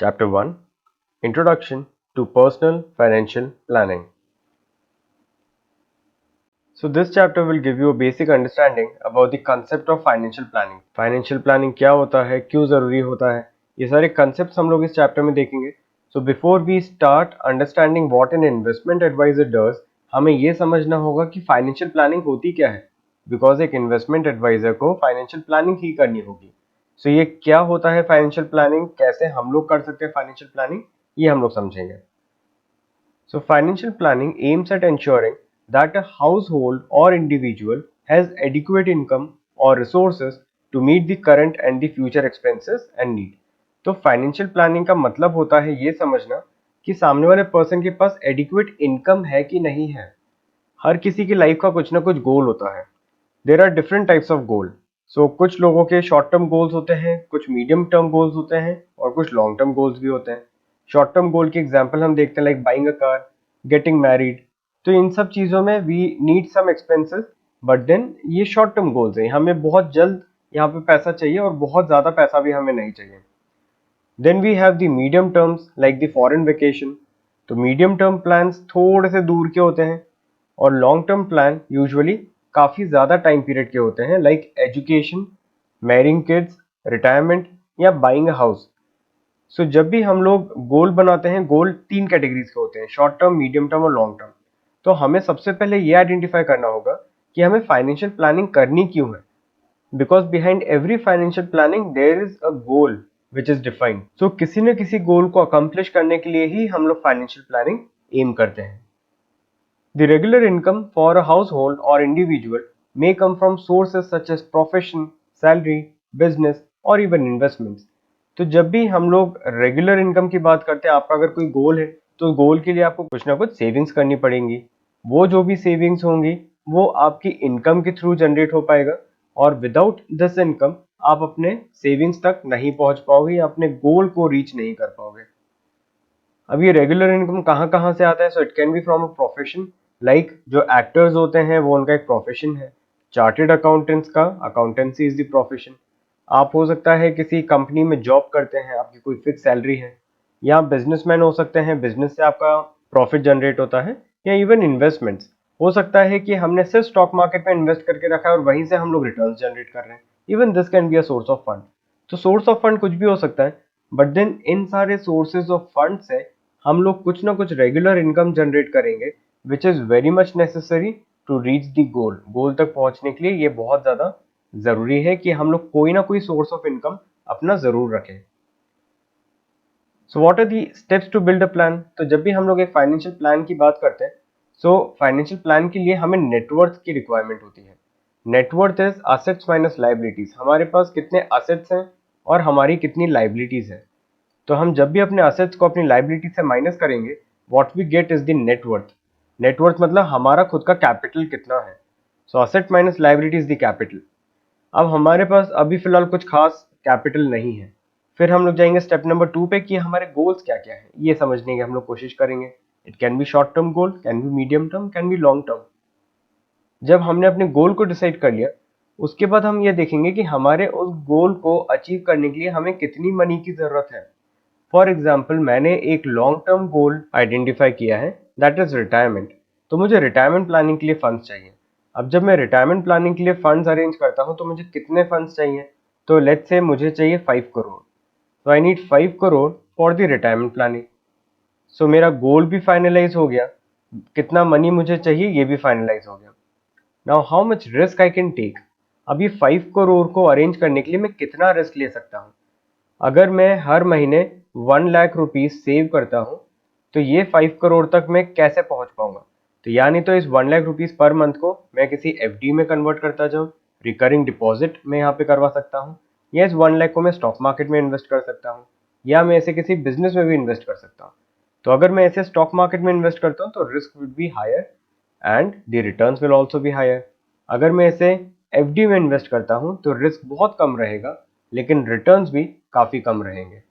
Chapter 1 Introduction to Personal Financial Planning. So this chapter will give you a basic understanding about the concept of financial planning. Financial planning क्या होता है, क्यों ज़रूरी होता है, ये सारे concepts हम लोग इस chapter में देखेंगे. So before we start understanding what an investment advisor does, हमें ये समझना होगा कि financial planning होती क्या है, because एक investment advisor को financial planning ही करनी होगी. So ये क्या होता है financial planning, कैसे हम लोग कर सकते हैं financial planning, ये हम लोग समझेंगे. So financial planning aims at ensuring that a household or individual has adequate income or resources to meet the current and the future expenses and need. तो फाइनेंशियल प्लानिंग का मतलब होता है ये समझना कि सामने वाले पर्सन के पास एडिक्वेट इनकम है कि नहीं है. हर किसी की लाइफ का कुछ ना कुछ गोल होता है. There are different types of goal. So कुछ लोगों के शॉर्ट टर्म गोल्स होते हैं, कुछ मीडियम टर्म गोल्स होते हैं और कुछ लॉन्ग टर्म गोल्स भी होते हैं. शॉर्ट टर्म गोल के एग्जांपल हम देखते हैं like buying a car, getting married. तो इन सब चीज़ों में we need some expenses, but then ये शॉर्ट टर्म गोल्स हैं. हमें बहुत जल्द यहाँ पे पैसा चाहिए और बहुत ज़्यादा पैसा भी हमें नहीं चाहिए. Then we have the medium terms like the foreign vacation. तो मीडियम टर्म प्लान्स थोड़े से दूर के होते हैं और लॉन्ग टर्म प्लान यूजुअली काफ़ी ज़्यादा टाइम पीरियड के होते हैं like education, marrying kids, retirement या बाइंग अ हाउस. सो जब भी हम लोग गोल बनाते हैं, गोल 3 कैटेगरीज के होते हैं, शॉर्ट टर्म, मीडियम टर्म और लॉन्ग टर्म. तो हमें सबसे पहले ये आइडेंटिफाई करना होगा कि हमें फाइनेंशियल प्लानिंग करनी क्यों है. Because behind every financial planning there is a goal which is defined. So किसी न किसी गोल को अकम्प्लिश करने के लिए ही हम लोग फाइनेंशियल प्लानिंग एम करते हैं. The regular income for a household or individual may come from sources such as profession, salary, business or even investments. तो जब भी हम लोग रेगुलर इनकम की बात करते हैं, आपका अगर कोई गोल है तो गोल के लिए आपको कुछ ना कुछ सेविंग्स करनी पड़ेंगी. वो जो भी सेविंग्स होंगी वो आपकी इनकम के थ्रू जनरेट हो पाएगा और विदाउट दिस इनकम आप अपने सेविंग्स तक नहीं पहुंच पाओगे या अपने गोल को रीच नहीं कर पाओगे. अब ये रेगुलर इनकम कहाँ कहाँ से आता है? So it can be from a profession. Like जो एक्टर्स होते हैं वो उनका एक प्रोफेशन है. चार्टेड अकाउंटेंट्स का अकाउंटेंसी इज द प्रोफेशन. आप हो सकता है किसी कंपनी में जॉब करते हैं, आपकी कोई फिक्स सैलरी है. या बिजनेसमैन हो सकते हैं, बिजनेस से आपका प्रॉफिट जनरेट होता है. या इवन इन्वेस्टमेंट्स हो सकता है कि हमने सिर्फ स्टॉक मार्केट में इन्वेस्ट करके रखा है और वहीं से हम लोग रिटर्न्स जनरेट कर रहे हैं. Even this can be a source of fund. तो सोर्स ऑफ फंड कुछ भी हो सकता है, बट देन इन सारे सोर्सेज ऑफ फंड से हम लोग कुछ ना कुछ रेगुलर इनकम जनरेट करेंगे which is very much necessary to reach the goal. Goal तक पहुंचने के लिए ये बहुत ज़्यादा ज़रूरी है कि हम लोग कोई ना कोई सोर्स ऑफ इनकम अपना ज़रूर रखें. So what are the steps to build a plan? तो जब भी हम लोग एक फाइनेंशियल प्लान की बात करते हैं, सो फाइनेंशियल प्लान के लिए हमें नेटवर्थ की रिक्वायरमेंट होती है. Net worth is assets minus liabilities. हमारे पास कितने असेट्स हैं और हमारी कितनी लाइबिलिटीज हैं. तो हम जब भी अपने असेट्स को अपनी लाइबिलिटी से माइनस करेंगे, what we get is the net worth. Net worth मतलब हमारा खुद का कैपिटल कितना है. So asset minus liability is the capital. अब हमारे पास अभी फिलहाल कुछ खास कैपिटल नहीं है. फिर हम लोग जाएंगे स्टेप नंबर 2 पे कि हमारे गोल्स क्या क्या है, ये समझने की हम लोग कोशिश करेंगे. It can be short term goal, can be medium term, can be long term. जब हमने अपने गोल को डिसाइड कर लिया, उसके बाद हम ये देखेंगे कि हमारे उस गोल को अचीव करने के लिए हमें कितनी मनी की ज़रूरत है. फॉर एग्जाम्पल, मैंने एक लॉन्ग टर्म गोल आइडेंटिफाई किया है, दैट इज रिटायरमेंट. तो मुझे रिटायरमेंट प्लानिंग के लिए फंड्स चाहिए. अब जब मैं रिटायरमेंट प्लानिंग के लिए फंड्स अरेंज करता हूँ तो मुझे कितने फंड्स चाहिए? तो लेट्स से मुझे चाहिए 5 करोड़. तो I need 5 crore for the retirement planning. So मेरा गोल भी फाइनलाइज हो गया, कितना मनी मुझे चाहिए ये भी फाइनलाइज हो गया. Now how much risk I can take? अब ये 5 करोड़ को अरेंज करने के लिए मैं कितना रिस्क ले सकता हूँ? अगर मैं हर महीने 1 लाख रुपीज सेव करता हूँ तो ये 5 करोड़ तक मैं कैसे पहुँच पाऊंगा? तो यानी तो इस 1 लाख रुपीज पर मंथ को मैं किसी एफडी में कन्वर्ट करता जाऊँ, रिकरिंग डिपॉजिट में यहाँ पे करवा सकता हूँ, या इस 1 लाख को मैं स्टॉक मार्केट में इन्वेस्ट कर सकता हूँ, या मैं ऐसे किसी बिजनेस में भी इन्वेस्ट कर सकता हूँ. तो अगर मैं ऐसे स्टॉक मार्केट में इन्वेस्ट करता हूँ तो risk will be higher and the returns will also be higher. अगर मैं ऐसे एफडी में इन्वेस्ट करता हूँ तो रिस्क बहुत कम रहेगा लेकिन रिटर्न्स भी काफ़ी कम रहेंगे.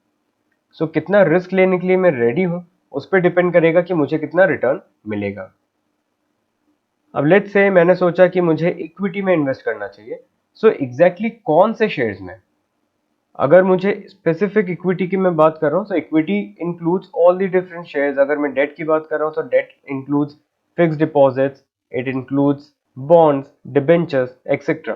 सो कितना रिस्क लेने के लिए मैं रेडी हूँ उस पर डिपेंड करेगा कि मुझे कितना रिटर्न मिलेगा. अब लेट्स से मैंने सोचा कि मुझे इक्विटी में इन्वेस्ट करना चाहिए. सो एग्जैक्टली कौन से शेयर्स में? अगर मुझे स्पेसिफिक इक्विटी की मैं बात कर रहा हूँ, तो equity includes all the different shares. अगर मैं डेट की बात कर रहा हूँ, तो debt includes fixed deposits, it includes bonds, debentures etcetera.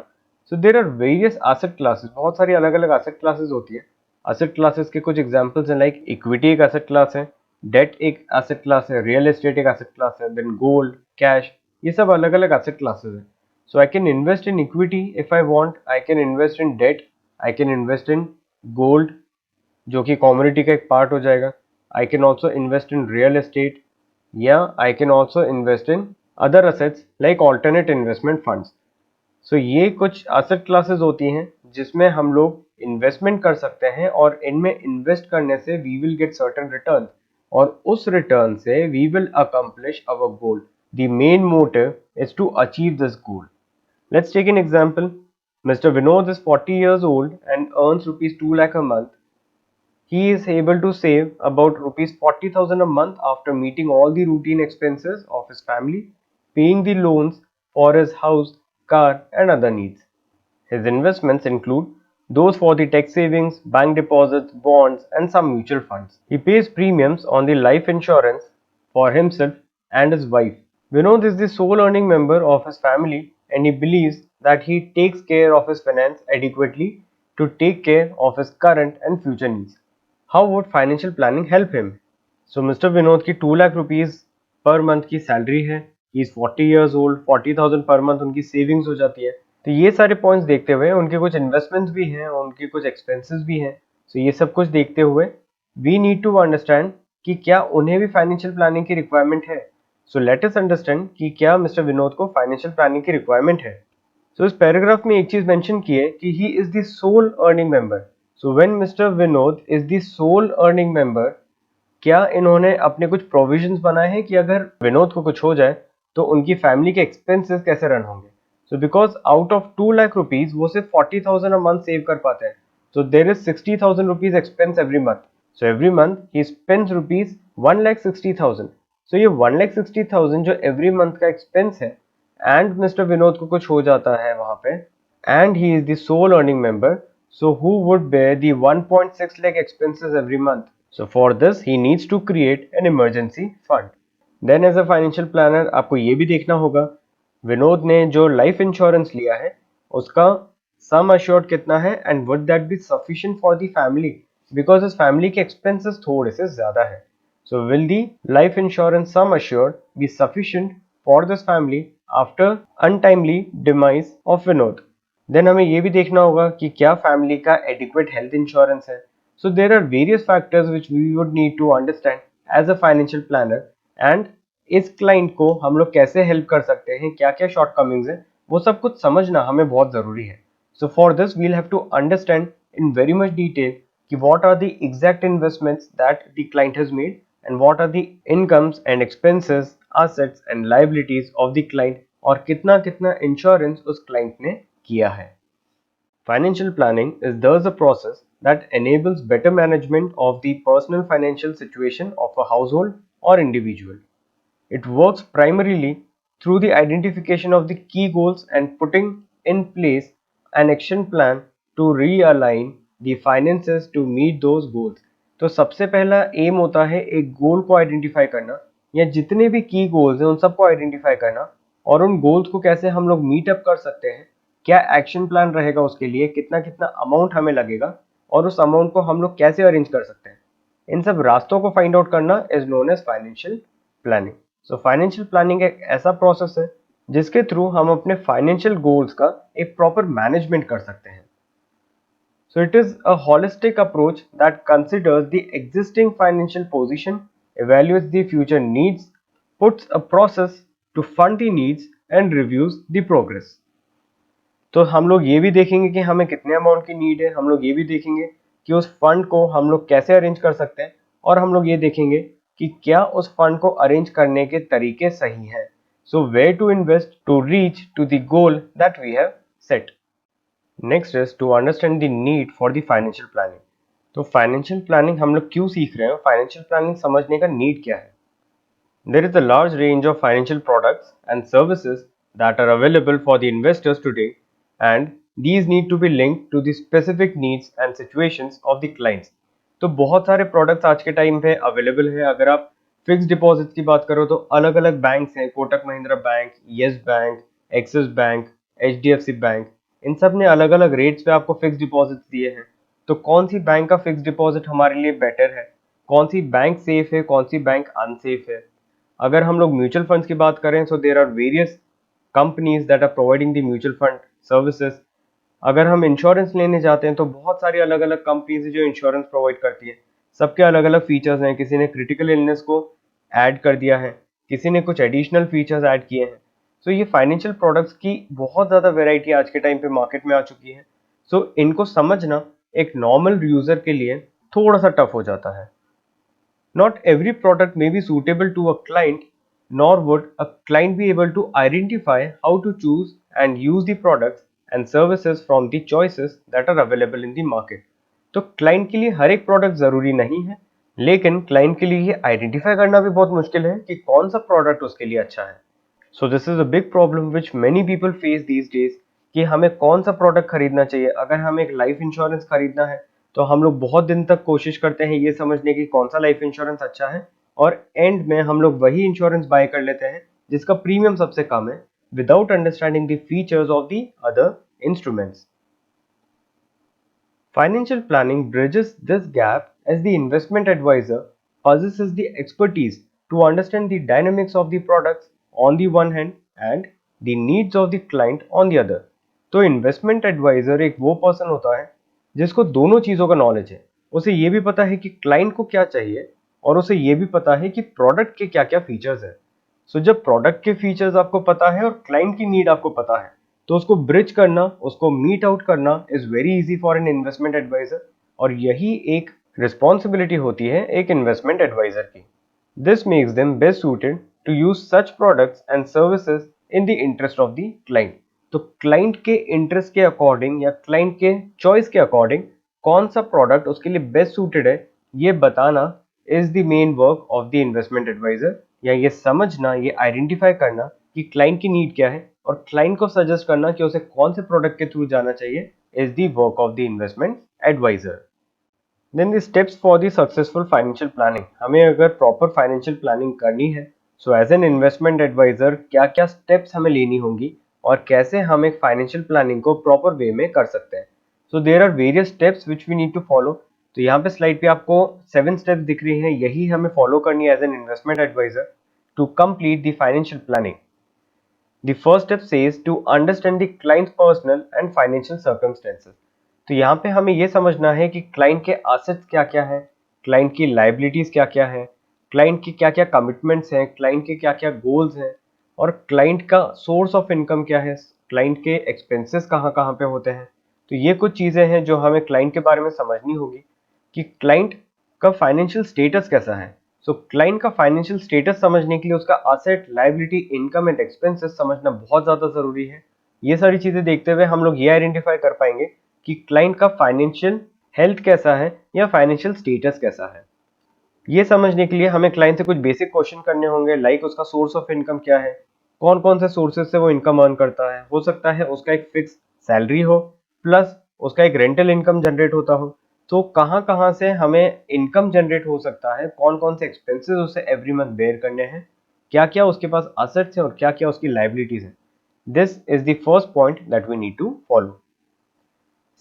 So there are various asset classes, बहुत सारी अलग अलग एसेट क्लासेस होती है। एसेट क्लासेस के कुछ एग्जांपल्स हैं, लाइक इक्विटी एक एसेट क्लास है, डेट एक एसेट क्लास है, रियल एस्टेट एक एसेट क्लास है, देन गोल्ड, कैश, ये सब अलग अलग एसेट क्लासेस हैं। So I can invest in equity if I want, I can invest in debt, I can invest in gold जो कि commodity का एक part हो जाएगा, I can also invest in real estate, या I can also invest in other assets like alternate investment funds. So ये कुछ asset classes होती हैं जिसमें हम लोग investment कर सकते हैं, और इनमें invest करने से we will get certain return, और उस return से we will accomplish our goal. The main motive is to achieve this goal. Let's take an example. Mr. Vinod is 40 years old and earns rupees 2 lakh a month. He is able to save about rupees 40,000 a month after meeting all the routine expenses of his family, paying the loans for his house, car, and other needs. His investments include those for the tax savings, bank deposits, bonds, and some mutual funds. He pays premiums on the life insurance for himself and his wife. Vinod is the sole earning member of his family, and he believes that he takes care of his finance adequately to take care of his current and future needs. How would financial planning help him? So Mr. Vinod की 2 lakh rupees per month की salary है, he is 40 years old, 40,000 per month उनकी savings हो जाती है। तो ये सारे पॉइंट्स देखते हुए उनके कुछ इन्वेस्टमेंट्स भी हैं, उनके कुछ एक्सपेंसेस भी हैं। सो ये सब कुछ देखते हुए वी नीड टू अंडरस्टैंड कि क्या उन्हें भी फाइनेंशियल प्लानिंग की रिक्वायरमेंट है। सो लेट अस अंडरस्टैंड कि क्या मिस्टर विनोद को फाइनेंशियल प्लानिंग की रिक्वायरमेंट है। सो इस पैराग्राफ में एक चीज मेंशन की है कि he is the sole earning member. So when Mr Vinod is the sole earning member, क्या इन्होंने अपने कुछ प्रोविजंस बनाए हैं कि अगर विनोद को कुछ हो जाए तो उनकी फैमिली के एक्सपेंसेस कैसे रन होंगे। So because out of 2 lakh rupees वो सिर्फ 40,000 अ मंथ सेव कर पाते हैं, so there is 60,000 rupees expense every month. So every month he spends rupees 1,60,000। So ये 1,60,000 जो एवरी मंथ का एक्सपेंस है, एंड मिस्टर विनोद को कुछ हो जाता है वहां पे, and he is the sole earning member, so who would bear the 1.6 lakh expenses every month? So for this he needs to create an emergency fund. Then as a financial planner आपको ये भी देखना होगा विनोद ने जो life insurance लिया है उसका सम अश्योर्ड कितना है, and would that be sufficient for the family, because इस फैमिली के एक्सपेंसेस थोड़े से ज्यादा है। So will the life insurance sum assured be sufficient for this family after untimely demise of Vinod? Then हमें ये भी देखना होगा कि क्या फैमिली का एडिक्वेट हेल्थ इंश्योरेंस है। So there are various factors which we would need to understand as a financial planner, and इस क्लाइंट को हम लोग कैसे हेल्प कर सकते हैं, क्या क्या शॉर्टकमिंग्स है, वो सब कुछ समझना हमें बहुत जरूरी है। So for this we'll have to understand in very much detail कि what are the exact investments that the client has made, and what are the incomes and expenses, assets and liabilities of the client, और कितना कितना insurance उस client ने किया है। Financial planning is thus a process that enables better management of the personal financial situation of a household or individual. It works primarily through the identification of the key goals and putting in place an action plan to realign the finances to meet those goals. तो सबसे पहला M होता है एक गोल को identify करना, या जितने भी की गोल्स हैं उन सबको आइडेंटिफाई करना, और उन गोल्स को कैसे हम लोग मीट अप कर सकते हैं, क्या एक्शन प्लान रहेगा उसके लिए, कितना कितना अमाउंट हमें लगेगा, और उस अमाउंट को हम लोग कैसे अरेंज कर सकते हैं। इन सब रास्तों को फाइंड आउट करना is known as financial planning. So financial planning एक ऐसा प्रोसेस है जिसके थ्रू हम अपने फाइनेंशियल गोल्स का एक प्रॉपर मैनेजमेंट कर सकते हैं। So it is a holistic approach that considers the existing financial position, evaluates the future needs, puts a process to fund the needs, and reviews the progress. तो हम लोग ये भी देखेंगे कि हमें कितने अमाउंट की नीड है, हम लोग ये भी देखेंगे कि उस फंड को हम लोग कैसे अरेंज कर सकते हैं, और हम लोग ये देखेंगे कि क्या उस फंड को अरेंज करने के तरीके सही हैं। So where to invest to reach to the goal that we have set. Next is to understand the need for the financial planning. तो फाइनेंशियल प्लानिंग हम लोग क्यों सीख रहे हैं, फाइनेंशियल प्लानिंग समझने का नीड क्या है। There is a large range of financial products and services that are available for the investors today, and these need to be linked to the specific needs and situations of the clients। तो बहुत सारे products आज के time पे available है। अगर आप fix deposit की बात करो तो अलग अलग बैंक्स हैं, Kotak Mahindra bank, Yes bank, Axis bank, HDFC bank, इन सब ने अलग अलग रेट्स पे आपको फिक्स डिपॉजिट दिए हैं। तो कौन सी बैंक का फिक्स डिपॉजिट हमारे लिए बेटर है, कौन सी बैंक सेफ है, कौन सी बैंक अनसेफ है। अगर हम लोग म्यूचुअल फंड्स की बात करें so there are various companies that are providing the mutual fund services. अगर हम इंश्योरेंस लेने जाते हैं तो बहुत सारी अलग अलग कंपनीज है जो इंश्योरेंस प्रोवाइड करती है। सबके अलग अलग फीचर्स हैं, किसी ने क्रिटिकल इलनेस को ऐड कर दिया है, किसी ने कुछ एडिशनल फीचर्स ऐड किए हैं। सो ये फाइनेंशियल प्रोडक्ट्स की बहुत ज़्यादा वेराइटी आज के टाइम पे मार्केट में आ चुकी है। सो इनको समझना एक नॉर्मल यूज़र के लिए थोड़ा सा टफ हो जाता है। Not every product may be suitable to a client, nor would a client be able to identify how to choose and use the products and services from the choices that are available in the market। तो client के लिए हर एक product जरूरी नहीं है, लेकिन client के लिए ये आइडेंटिफाई करना भी बहुत मुश्किल है कि कौन सा प्रोडक्ट उसके लिए अच्छा है। सो this is a big problem which many people face these days कि हमें कौन सा प्रोडक्ट खरीदना चाहिए। अगर हमें एक लाइफ इंश्योरेंस खरीदना है तो हम लोग बहुत दिन तक कोशिश करते हैं ये समझने की कौन सा लाइफ इंश्योरेंस अच्छा है, और एंड में हम लोग वही इंश्योरेंस बाय कर लेते हैं जिसका प्रीमियम सबसे कम है, without understanding the features of the other instruments. Financial planning bridges this gap as the investment advisor possesses the expertise to understand the dynamics of the products on the one hand and the needs of the client on the other। तो investment adviser एक वो person होता है जिसको दोनों चीज़ों का knowledge है। उसे ये भी पता है कि क्लाइंट को क्या चाहिए और उसे ये भी पता है कि प्रोडक्ट के क्या क्या फीचर्स हैं। सो जब प्रोडक्ट के फीचर्स आपको पता है और क्लाइंट की नीड आपको पता है तो उसको ब्रिज करना, उसको मीट आउट करना is very easy for an investment adviser. और यही एक रिस्पॉन्सिबिलिटी होती है एक इन्वेस्टमेंट एडवाइजर की। This makes them best suited to use such products and services in the interest of the client. तो क्लाइंट के इंटरेस्ट के अकॉर्डिंग या क्लाइंट के चॉइस के अकॉर्डिंग कौन सा प्रोडक्ट उसके लिए बेस्ट सूटेड है, ये बताना is the main work of the investment adviser. या ये समझना, ये आइडेंटिफाई करना कि क्लाइंट की नीड क्या है और क्लाइंट को सजेस्ट करना कि उसे कौन से प्रोडक्ट के थ्रू जाना चाहिए is the work of the investment adviser. Then the steps for the successful financial planning. हमें अगर प्रॉपर फाइनेंशियल प्लानिंग करनी है so as an investment adviser क्या क्या स्टेप्स हमें लेनी होंगी और कैसे हम एक फाइनेंशियल प्लानिंग को प्रॉपर वे में कर सकते हैं। So there are various steps which we need to follow. तो यहाँ पे स्लाइड पे आपको 7 स्टेप्स दिख रही हैं, यही हमें फॉलो करनी है as an investment adviser to complete the financial planning. The first step says to understand the client's personal and financial circumstances। तो यहाँ पे हमें ये समझना है कि क्लाइंट के assets क्या क्या हैं, क्लाइंट की liabilities क्या क्या हैं, क्लाइंट की क्या क्या कमिटमेंट्स हैं, क्लाइंट के क्या क्या गोल्स हैं, और क्लाइंट का सोर्स ऑफ इनकम क्या है, क्लाइंट के एक्सपेंसेस कहाँ कहाँ पे होते हैं। तो ये कुछ चीज़ें हैं जो हमें क्लाइंट के बारे में समझनी होगी कि क्लाइंट का फाइनेंशियल स्टेटस कैसा है। सो क्लाइंट का फाइनेंशियल स्टेटस समझने के लिए उसका asset, liability, income and expenses समझना बहुत ज़्यादा ज़रूरी है। ये सारी चीज़ें देखते हुए हम लोग ये आइडेंटिफाई कर पाएंगे कि क्लाइंट का फाइनेंशियल हेल्थ कैसा है या फाइनेंशियल स्टेटस कैसा है। ये समझने के लिए हमें क्लाइंट से कुछ बेसिक क्वेश्चन करने होंगे, लाइक उसका सोर्स ऑफ इनकम क्या है, कौन कौन से सोर्सेज से वो इनकम अर्न करता है। हो सकता है उसका एक फिक्स सैलरी हो प्लस उसका एक रेंटल इनकम जनरेट होता हो। तो कहाँ कहाँ से हमें इनकम जनरेट हो सकता है, कौन कौन से एक्सपेंसेस उसे एवरी मंथ बेयर करने हैं, क्या क्या उसके पास असेट्स हैं और क्या क्या उसकी लाइबिलिटीज हैं। This is the first point that we need to follow.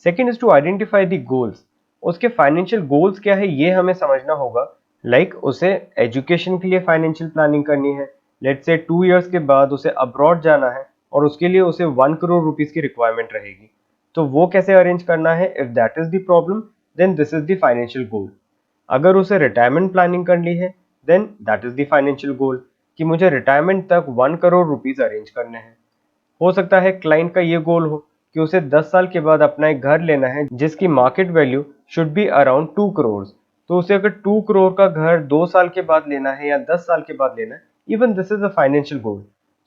Second is to identify the goals. उसके फाइनेंशियल गोल्स क्या है ये हमें समझना होगा। लाइक उसे एजुकेशन के लिए फाइनेंशियल प्लानिंग करनी है, लेट्स से 2 इयर्स के बाद उसे अब्रॉड जाना है और उसके लिए उसे 1 करोड़ रुपीस की रिक्वायरमेंट रहेगी। तो वो कैसे अरेंज करना है, if that is the problem then this is the financial goal. अगर उसे रिटायरमेंट प्लानिंग करनी है then that is the financial goal कि मुझे रिटायरमेंट तक 1 करोड़ रुपीस अरेंज करने हैं। हो सकता है क्लाइंट का ये गोल हो कि उसे 10 साल के बाद अपना एक घर लेना है जिसकी market value should be around 2 crore. तो उसे अगर 2 करोड़ का घर 2 साल के बाद लेना है या 10 साल के बाद लेना है, even this is a financial goal.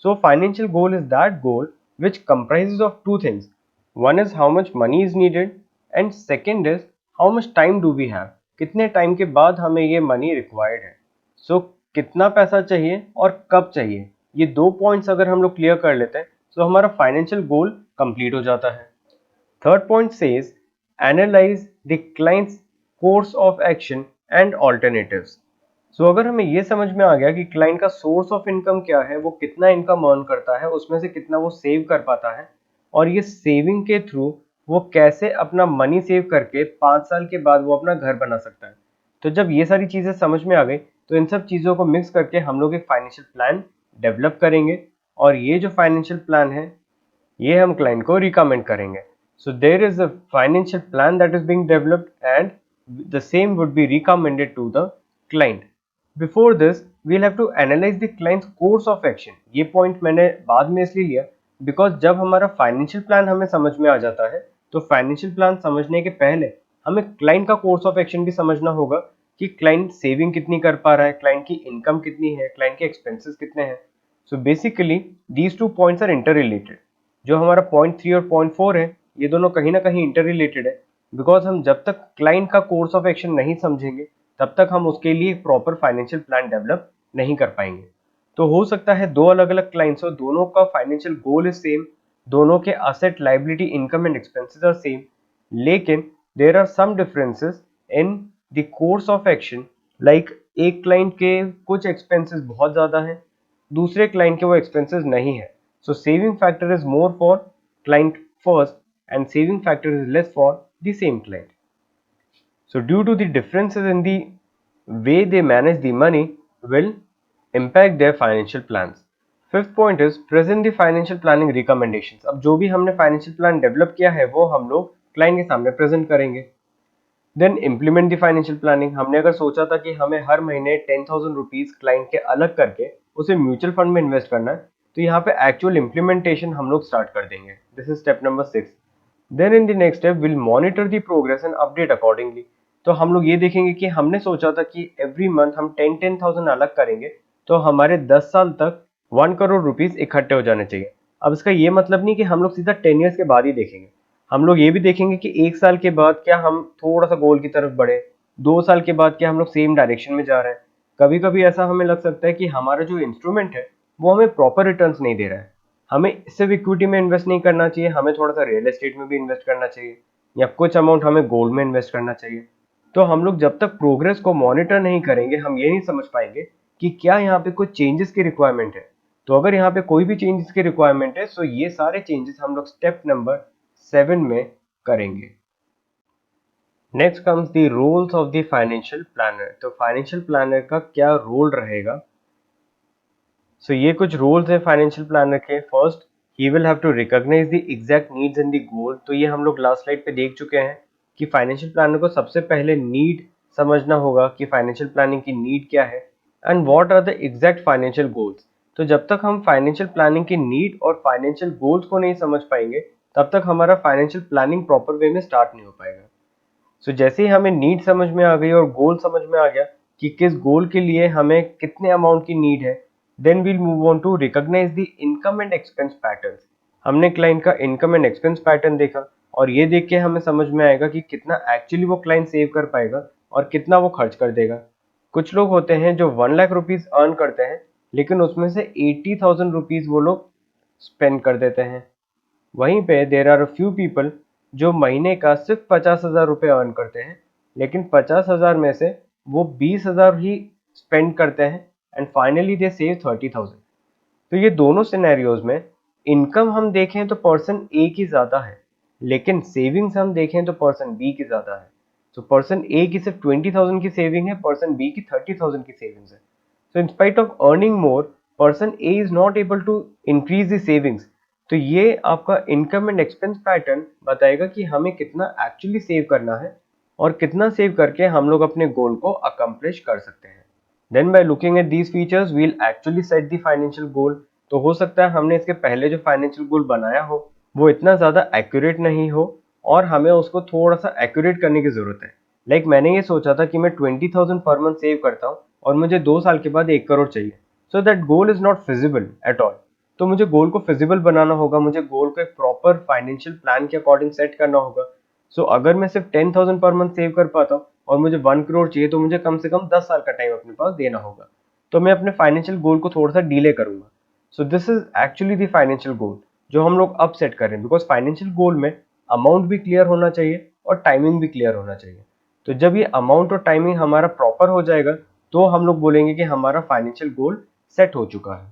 So financial goal is that goal which comprises of two things. One is how much money is needed and second is how much time do we have। कितने time के बाद हमें ये money required है। सो कितना पैसा चाहिए और कब चाहिए, ये 2 पॉइंट्स अगर हम लोग क्लियर कर लेते हैं तो हमारा फाइनेंशियल गोल कंप्लीट हो जाता है। Third point says analyze the client's course of action and alternatives. So अगर हमें ये समझ में आ गया कि क्लाइंट का सोर्स ऑफ इनकम क्या है, वो कितना इनकम अर्न करता है, उसमें से कितना वो सेव कर पाता है, और ये सेविंग के थ्रू वो कैसे अपना मनी सेव करके 5 साल के बाद वो अपना घर बना सकता है। तो जब ये सारी चीजें समझ में आ गई तो इन सब चीजों को मिक्स करके हम लोग एक फाइनेंशियल प्लान डेवलप करेंगे, और ये जो फाइनेंशियल प्लान है ये हम क्लाइंट को रिकमेंड करेंगे। So there is a financial plan that is being developed and the same would be recommended to the client. Before this we'll have to analyse the client's course of action. ये point मैंने बाद में इसलिए लिया because जब हमारा financial plan हमें समझ में आ जाता है तो फाइनेंशियल प्लान समझने के पहले हमें क्लाइंट का कोर्स ऑफ एक्शन भी समझना होगा कि क्लाइंट सेविंग कितनी कर पा रहा है, क्लाइंट की इनकम कितनी है, क्लाइंट के एक्सपेंसेस कितने हैं। So basically these two points are interrelated. जो हमारा पॉइंट 3 और पॉइंट 4 है ये दोनों कहीं ना कहीं इंटर रिलेटेड है, बिकॉज हम जब तक क्लाइंट का कोर्स ऑफ एक्शन नहीं समझेंगे तब तक हम उसके लिए प्रॉपर फाइनेंशियल प्लान डेवलप नहीं कर पाएंगे। तो हो सकता है दो अलग अलग क्लाइंट्स हो, दोनों का फाइनेंशियल गोल इज सेम, दोनों के asset liability income and expenses are same, लेकिन there are some differences in the course of action. Like एक क्लाइंट के कुछ एक्सपेंसेस बहुत ज्यादा हैं, दूसरे क्लाइंट के वो एक्सपेंसेस नहीं है। So saving factor is more for client first and saving factor is less for the same client. So due to the differences in the way they manage the money will impact their financial plans. Fifth point is present the financial planning recommendations. अब जो भी हमने financial plan develop किया है वो हम लोग client के सामने present करेंगे। Then implement the financial planning. हमने अगर सोचा था कि हमें हर महीने 10,000 रुपीज क्लाइंट के अलग करके उसे म्यूचुअल फंड में इन्वेस्ट करना है, तो यहाँ पे एक्चुअल इम्प्लीमेंटेशन हम लोग स्टार्ट कर देंगे। This is step number 6। Then in the next step will monitor the progress and update accordingly. तो हम लोग ये देखेंगे कि हमने सोचा था कि एवरी मंथ हम 10,000 अलग करेंगे तो हमारे 10 साल तक 1 करोड़ रुपीज इकट्ठे हो जाने चाहिए। अब इसका ये मतलब नहीं कि हम लोग सीधा 10 ईयर्स के बाद ही देखेंगे, हम लोग ये भी देखेंगे कि 1 साल के बाद क्या हम थोड़ा सा गोल की तरफ बढ़े, 2 साल के बाद क्या हम लोग सेम डायरेक्शन में जा रहे हैं। कभी कभी ऐसा हमें लग सकता है कि हमारा जो इंस्ट्रूमेंट है वो हमें प्रॉपर रिटर्न्स नहीं दे रहा है, हमें सिर्फ इक्विटी में इन्वेस्ट नहीं करना चाहिए, हमें थोड़ा सा रियल एस्टेट में भी इन्वेस्ट करना चाहिए, या कुछ अमाउंट हमें गोल्ड में इन्वेस्ट करना चाहिए। तो हम लोग जब तक प्रोग्रेस को मॉनिटर नहीं करेंगे हम ये नहीं समझ पाएंगे कि क्या यहाँ पे कुछ चेंजेस की रिक्वायरमेंट है। तो अगर यहाँ पे कोई भी चेंजेस की रिक्वायरमेंट है तो ये सारे चेंजेस हम लोग स्टेप नंबर 7 में करेंगे। Next comes the roles of the financial planner. तो फाइनेंशियल प्लानर का क्या रोल रहेगा। सो ये कुछ रोल्स है फाइनेंशियल प्लानर के। First, he will have to recognise the exact needs and the goal. तो ये हम लोग लास्ट स्लाइड पे देख चुके हैं कि फाइनेंशियल प्लानर को सबसे पहले नीड समझना होगा कि फाइनेंशियल प्लानिंग की नीड क्या है and what are the exact financial goals. तो जब तक हम फाइनेंशियल प्लानिंग की नीड और फाइनेंशियल गोल्स को नहीं समझ पाएंगे तब तक हमारा फाइनेंशियल प्लानिंग प्रॉपर वे में स्टार्ट नहीं हो पाएगा। सो जैसे ही हमें नीड समझ में आ गई और गोल समझ में आ गया कि किस गोल के लिए हमें कितने अमाउंट की नीड है, then we'll move on to recognise the income and expense patterns. हमने क्लाइंट का इनकम एंड एक्सपेंस पैटर्न देखा और ये देख के हमें समझ में आएगा कि कितना एक्चुअली वो क्लाइंट सेव कर पाएगा और कितना वो खर्च कर देगा। कुछ लोग होते हैं जो 1 लाख रुपीज अर्न करते हैं लेकिन उसमें से 80,000 रुपीज वो लोग स्पेंड कर देते हैं। वहीं पे देर आर फ्यू पीपल जो महीने का सिर्फ 50,000 रुपये अर्न करते हैं लेकिन 50,000 में से वो 20,000 ही स्पेंड करते हैं एंड फाइनली दे सेव 30,000। तो ये दोनों सिनेरियोज में इनकम हम देखें तो पर्सन ए की ज्यादा है लेकिन सेविंग्स हम देखें तो पर्सन बी की ज्यादा है। तो पर्सन ए की सिर्फ 20,000 की सेविंग है, पर्सन बी की 30,000 की सेविंग्स है। So in spite of earning more, person A is not able to increase the savings। तो ये आपका इनकम एंड एक्सपेंस पैटर्न बताएगा कि हमें कितना एक्चुअली सेव करना है और कितना सेव करके हम लोग अपने गोल को अकम्प्लिश कर सकते हैं। Then by looking at these features we'll actually set the financial goal. तो हो सकता है हमने इसके पहले जो फाइनेंशियल गोल बनाया हो वो इतना ज़्यादा एक्यूरेट नहीं हो और हमें उसको थोड़ा सा एक्यूरेट करने की ज़रूरत है। लाइक मैंने ये सोचा था कि मैं 20,000 पर मंथ सेव करता हूँ और मुझे 2 साल के बाद 1 करोड़ चाहिए। So that goal is not feasible at all. तो मुझे गोल को फिजिबल बनाना होगा, मुझे गोल को एक प्रॉपर फाइनेंशियल प्लान के अकॉर्डिंग सेट करना होगा। सो अगर मैं सिर्फ 10,000 पर मंथ सेव कर पाता हूँ और मुझे 1 करोड़ चाहिए तो मुझे कम से कम 10 साल का टाइम अपने पास देना होगा। तो मैं अपने फाइनेंशियल गोल को थोड़ा सा डिले करूंगा। सो this is actually the financial गोल जो हम लोग अब सेट कर रहे हैं, बिकॉज फाइनेंशियल गोल में अमाउंट भी क्लियर होना चाहिए और टाइमिंग भी क्लियर होना चाहिए। तो जब ये अमाउंट और टाइमिंग हमारा प्रॉपर हो जाएगा तो हम लोग बोलेंगे कि हमारा फाइनेंशियल गोल सेट हो चुका है।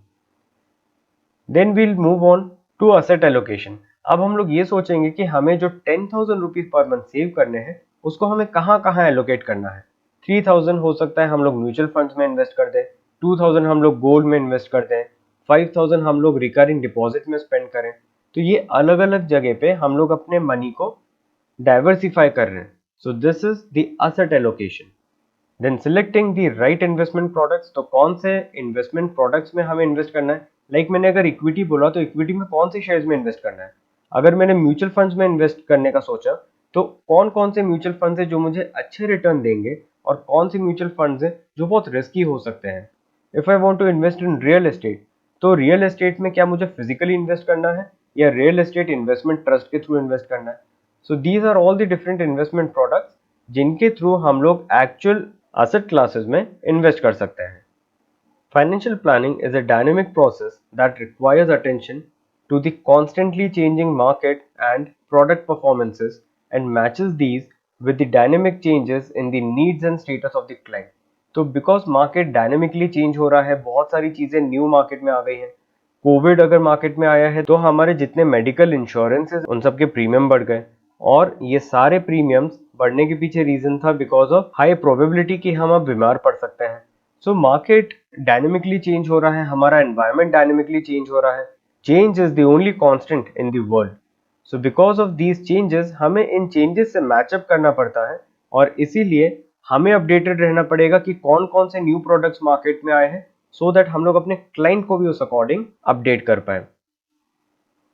Then we'll move on to asset allocation. अब हम लोग ये सोचेंगे कि हमें जो 10,000 रुपीज पर मंथ सेव करने हैं उसको हमें कहाँ कहाँ एलोकेट करना है। 3,000 हो सकता है हम लोग म्यूचुअल फंड्स में इन्वेस्ट कर दें, 2,000 हम लोग गोल्ड में इन्वेस्ट कर दें, 5,000 हम लोग रिकरिंग डिपॉजिट में स्पेंड करें। तो ये अलग अलग जगह पे हम लोग अपने मनी को डाइवर्सिफाई कर रहे हैं। So this is the asset allocation. Then selecting the right investment products. तो कौन से इन्वेस्टमेंट प्रोडक्ट्स में हमें इन्वेस्ट करना है। मैंने अगर इक्विटी बोला तो इक्विटी में कौन से शेयर्स में इन्वेस्ट करना है। अगर मैंने म्यूचुअल फंड्स में इन्वेस्ट करने का सोचा तो कौन कौन से म्यूचुअल फंड्स है जो मुझे अच्छे रिटर्न देंगे और कौन से म्यूचुअल फंड्स है जो बहुत रिस्की हो सकते हैं। If I want to invest in real estate, तो रियल एस्टेट में क्या मुझे फिजिकली इन्वेस्ट करना है या रियल एस्टेट इन्वेस्टमेंट ट्रस्ट के थ्रू इन्वेस्ट करना है। So these are all the different investment products जिनके थ्रू हम लोग एक्चुअल asset classes में invest कर सकते हैं। Financial planning is a dynamic process that requires attention to the constantly changing market and product performances and matches these with the dynamic changes in the needs and status of the client। तो because market dynamically change हो रहा है, बहुत सारी चीजें new market में आ गई हैं। कोविड अगर मार्केट में आया है तो हमारे जितने मेडिकल इंश्योरेंसेस उन सब के प्रीमियम बढ़ गए और ये सारे प्रीमियम्स बढ़ने के पीछे रीजन था बिकॉज ऑफ हाई प्रोबेबिलिटी कि हम अब बीमार पड़ सकते हैं। सो मार्केट डायनेमिकली चेंज हो रहा है, हमारा एनवायरनमेंट डायनेमिकली चेंज हो रहा है। Change is the only constant in the world. So because of these changes हमें इन चेंजेस से मैचअप करना पड़ता है और इसीलिए हमें अपडेटेड रहना पड़ेगा कि कौन कौन से न्यू प्रोडक्ट्स मार्केट में आए हैं सो दैट हम लोग अपने क्लाइंट को भी उस अकॉर्डिंग अपडेट कर पाए।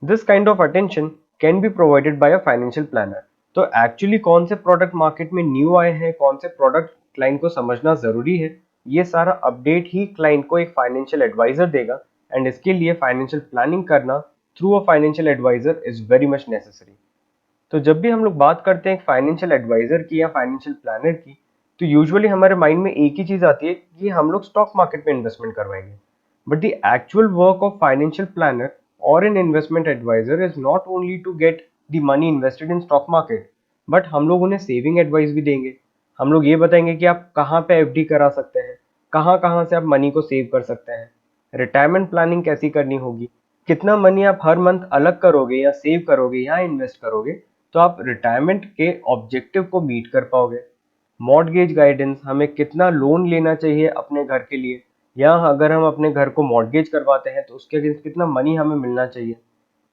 This kind of attention can be provided by a financial planner. तो एक्चुअली कौन से प्रोडक्ट मार्केट में न्यू आए हैं, कौन से प्रोडक्ट क्लाइंट को समझना जरूरी है, ये सारा अपडेट ही क्लाइंट को एक फाइनेंशियल एडवाइजर देगा एंड इसके लिए फाइनेंशियल प्लानिंग करना through a financial adviser is very much necessary. तो जब भी हम लोग बात करते हैं फाइनेंशियल एडवाइजर की या फाइनेंशियल प्लानर की तो यूजुअली हमारे माइंड में एक ही चीज आती है कि हम लोग स्टॉक मार्केट में इन्वेस्टमेंट करवाएंगे। But the actual work of financial planner और an investment advisor is not only to get the money invested in stock market, but हम लोग उन्हें सेविंग एडवाइस भी देंगे। हम लोग ये बताएंगे कि आप कहाँ पे एफडी करा सकते हैं, कहाँ कहाँ से आप मनी को सेव कर सकते हैं, रिटायरमेंट प्लानिंग कैसी करनी होगी, कितना मनी आप हर मंथ अलग करोगे या सेव करोगे या इन्वेस्ट करोगे तो आप रिटायरमेंट के ऑब्जेक्टिव को मीट कर पाओगे। मॉर्टगेज गाइडेंस, हमें कितना लोन लेना चाहिए अपने घर के लिए या अगर हम अपने घर को मॉर्टगेज करवाते हैं तो उसके अगेंस्ट कितना मनी हमें मिलना चाहिए।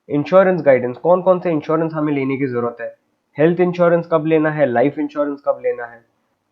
इंश्योरेंस गाइडेंस, कौन कौन से इंश्योरेंस हमें लेने की जरूरत है, हेल्थ इंश्योरेंस कब लेना है, लाइफ इंश्योरेंस कब लेना है,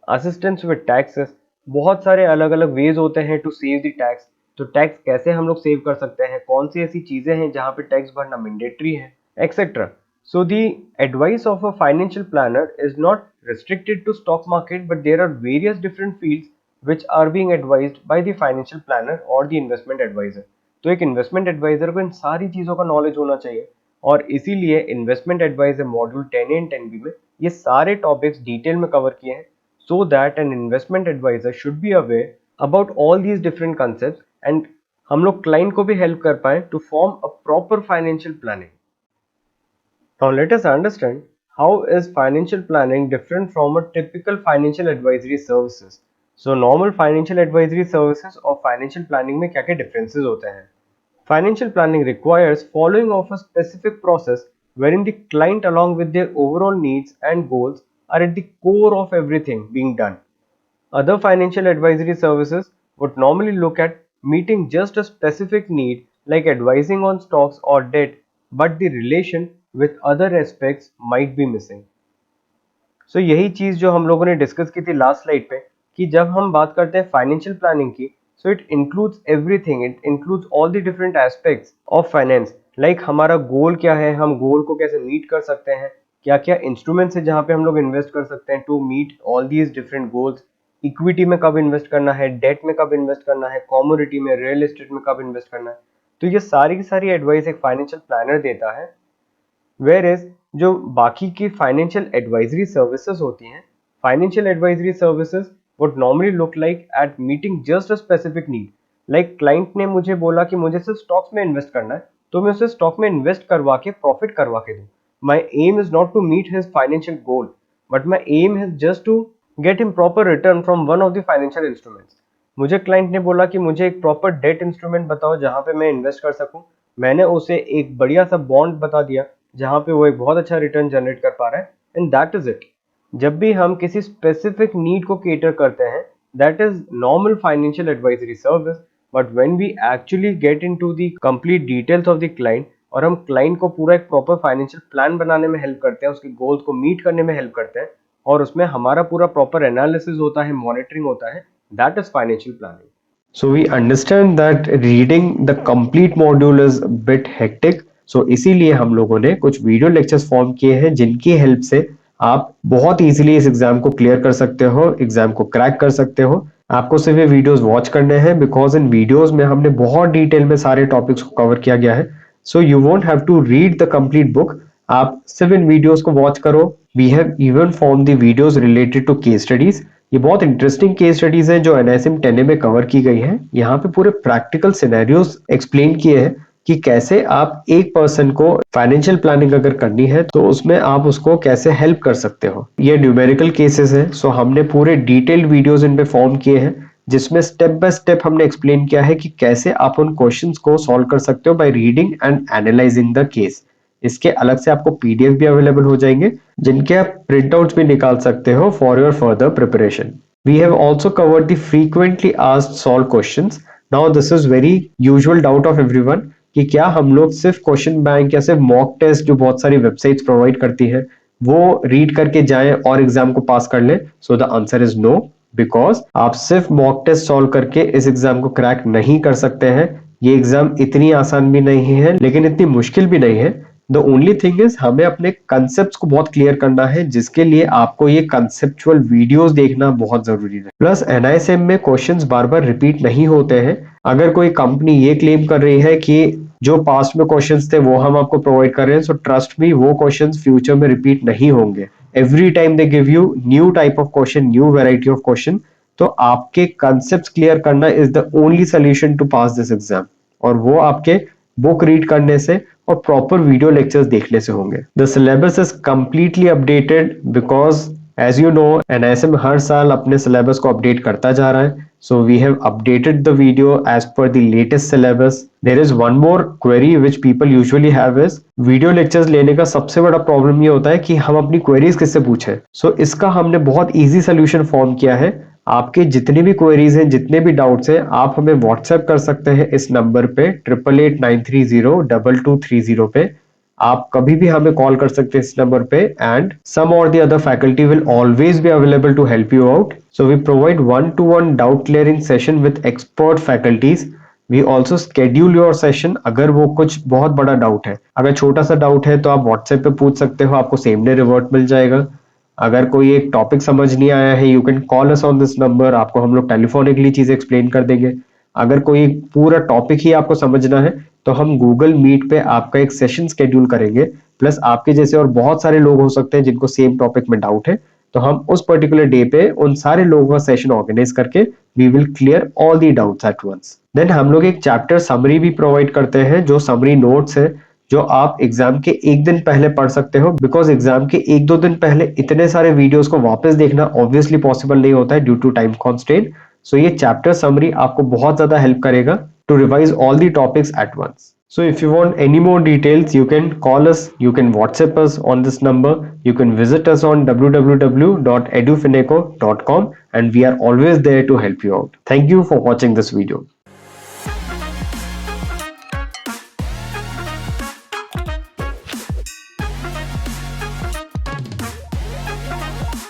असिस्टेंस विद टैक्सेस, बहुत सारे अलग अलग वेज होते हैं टू सेव द टैक्स। तो टैक्स कैसे हम लोग सेव कर सकते हैं, कौन सी ऐसी चीजें हैं जहां पे टैक्स भरना मैंडेटरी है, etcetera. So the advice of a financial planner is not restricted to stock market, but there are various different fields which are being advised by the financial planner or the investment advisor। तो एक investment adviser को इन सारी चीजों का knowledge होना चाहिए और इसीलिए investment adviser module 10 and 10B में ये सारे टॉपिक्स डिटेल में कवर किए हैं so that an investment advisor should be aware about all these different concepts and हम लोग क्लाइंट को भी हेल्प कर पाए to form a proper financial planning। Now let us understand how is financial planning different from a typical financial advisory services। So normal financial advisory services और financial planning में क्या-क्या differences होते हैं। Financial planning requires following of a specific process wherein the client along with their overall needs and goals are at the core of everything being done। Other financial advisory services would normally look at meeting just a specific need like advising on stocks or debt, but the relation with other aspects might be missing। सो यही चीज जो हम लोगों ने discuss की थी last slide पे कि जब हम बात करते हैं फाइनेंशियल प्लानिंग की so it includes everything, it includes all the different aspects of finance. Like हमारा गोल क्या है, हम गोल को कैसे मीट कर सकते हैं, क्या क्या इंस्ट्रूमेंट्स है जहाँ पे हम लोग इन्वेस्ट कर सकते हैं to meet all these different goals. Equity में कब इन्वेस्ट करना है, डेट में कब इन्वेस्ट करना है, कमोडिटी में, रियल एस्टेट में कब इन्वेस्ट करना है। तो ये सारी की सारी एडवाइस एक फाइनेंशियल प्लानर देता है। वेयर इज जो बाकी की फाइनेंशियल एडवाइजरी सर्विसेज होती हैं, financial advisory services would normally look like eight meeting just a specific need. Like client ने मुझे बोला कि मुझे सिर्फ स्टॉक्स में इन्वेस्ट करना है तो मैं उसे स्टॉक में इन्वेस्ट करवा के प्रॉफिट करवा के दूं। my aim is not to meet his financial goal, but my aim is just to get him proper return from one of the financial instruments. मुझे क्लाइंट ने बोला कि मुझे एक प्रॉपर डेट इंस्ट्रूमेंट बताओ जहां पे मैं इन्वेस्ट कर सकूं। मैंने उसे एक बढ़िया सा बॉन्ड बता दिया जहां पे वो एक बहुत अच्छा रिटर्न जनरेट कर पा रहा है, एंड दैट इज इट। जब भी हम किसी स्पेसिफिक नीड को केटर करते हैं, that is normal financial advisory service, but when we actually get into the complete details of the client और हम क्लाइंट को पूरा एक प्रॉपर फाइनेंशियल प्लान बनाने में हेल्प करते हैं, उसके गोल्स को मीट करने में हेल्प करते हैं, और उसमें हमारा पूरा प्रॉपर एनालिसिस होता है, मॉनिटरिंग होता है, that is financial planning. So we understand that reading the complete module is a bit hectic. So इसीलिए हम लोगों ने कुछ वीडियो लेक्चर्स फॉर्म किए हैं जिनकी हेल्प से आप बहुत इजीली इस एग्जाम को क्लियर कर सकते हो, एग्जाम को क्रैक कर सकते हो। आपको सिर्फ ये वीडियोस वॉच करने हैं, बिकॉज इन वीडियोस में हमने बहुत डिटेल में सारे टॉपिक्स को कवर किया गया है। So you won't have to read the complete book, आप सिर्फ इन वीडियोस को वॉच करो। We have even form the videos related to case studies. ये बहुत इंटरेस्टिंग केस स्टडीज हैं जो NISM 10A में कवर की गई हैं। यहाँ पे पूरे प्रैक्टिकल सिनेरियोस एक्सप्लेन किए हैं कि कैसे आप एक पर्सन को फाइनेंशियल प्लानिंग अगर करनी है तो उसमें आप उसको कैसे हेल्प कर सकते हो। ये न्यूमेरिकल केसेस हैं, सो हमने पूरे डिटेल्ड वीडियोस इन पे फॉर्म किए हैं जिसमें स्टेप बाय स्टेप हमने एक्सप्लेन किया है कि कैसे आप उन क्वेश्चंस को सॉल्व कर सकते हो by reading and analysing the case. इसके अलग से आपको PDF भी अवेलेबल हो जाएंगे जिनके आप प्रिंट आउट्स भी निकाल सकते हो for your further preparation. We have also covered the frequently asked solved questions. Now this is very usual doubt of everyone कि क्या हम लोग सिर्फ क्वेश्चन बैंक या सिर्फ मॉक टेस्ट जो बहुत सारी वेबसाइट्स प्रोवाइड करती है वो रीड करके जाएं और एग्जाम को पास कर लें। So the answer is no, because आप सिर्फ मॉक टेस्ट सॉल्व करके इस एग्जाम को क्रैक नहीं कर सकते हैं। ये एग्जाम इतनी आसान भी नहीं है लेकिन इतनी मुश्किल भी नहीं है। द ओनली थिंग इज हमें अपने कंसेप्ट को बहुत क्लियर करना है, जिसके लिए आपको ये कंसेप्चुअल वीडियोस देखना बहुत जरूरी है। प्लस NISM में क्वेश्चंस बार बार रिपीट नहीं होते हैं। अगर कोई कंपनी ये क्लेम कर रही है कि जो पास्ट में क्वेश्चंस थे वो हम आपको प्रोवाइड कर रहे हैं, सो ट्रस्ट मी वो क्वेश्चंस फ्यूचर में रिपीट नहीं होंगे। Every time they give you new type of question, new variety of question. तो आपके कंसेप्ट क्लियर करना is the only solution to pass this exam, और वो आपके बुक रीड करने से और प्रॉपर वीडियो लेक्चर्स देखने से होंगे। The syllabus is completely updated because as you know NISM हर साल अपने सिलेबस को अपडेट करता जा रहा है। So we have updated the video as per the latest syllabus. There is one more query which people usually have is, video lectures लेने का सबसे बड़ा प्रॉब्लम ये होता है कि हम अपनी क्वेरीज किससे पूछे। सो इसका हमने बहुत ईजी सोल्यूशन फॉर्म किया है। आपके जितने भी क्वेरीज हैं, जितने भी डाउट्स हैं, आप हमें व्हाट्सएप कर सकते हैं इस नंबर पे 8889302230 पे। आप कभी भी हमें कॉल कर सकते हैं इस नंबर पे, and some or the other faculty will always be available to help you out. So we provide 1-to-1 doubt clearing session with expert faculties. We also schedule your session अगर वो कुछ बहुत बड़ा डाउट है। अगर छोटा सा डाउट है तो आप व्हाट्सएप पे पूछ सकते हो, आपको सेम डे रिवर्ट मिल जाएगा। अगर कोई एक टॉपिक समझ नहीं आया है, you can call us on this number, आपको हम लोग टेलीफोनिकली चीजें एक्सप्लेन कर देंगे। अगर कोई पूरा टॉपिक ही आपको समझना है तो हम गूगल मीट पे आपका एक सेशन स्केड्यूल करेंगे। प्लस आपके जैसे और बहुत सारे लोग हो सकते हैं जिनको सेम टॉपिक में डाउट है, तो हम उस पर्टिकुलर डे पे उन सारे लोगों का सेशन ऑर्गेनाइज करके we will clear all the doubts at once. Then हम लोग एक चैप्टर समरी भी प्रोवाइड करते हैं, जो समरी नोट्स है जो आप एग्जाम के एक दिन पहले पढ़ सकते हो, बिकॉज एग्जाम के 1-2 दिन पहले इतने सारे वीडियोस को वापस देखना ऑब्वियसली पॉसिबल नहीं होता है due to time constraint. So ये चैप्टर समरी आपको बहुत ज्यादा हेल्प करेगा to revise all the topics at once. So if you want any more details, you can call us, you can WhatsApp us on this number, you can visit us on www.edufineco.com, and we are always there to help you out. Thank you for watching this video.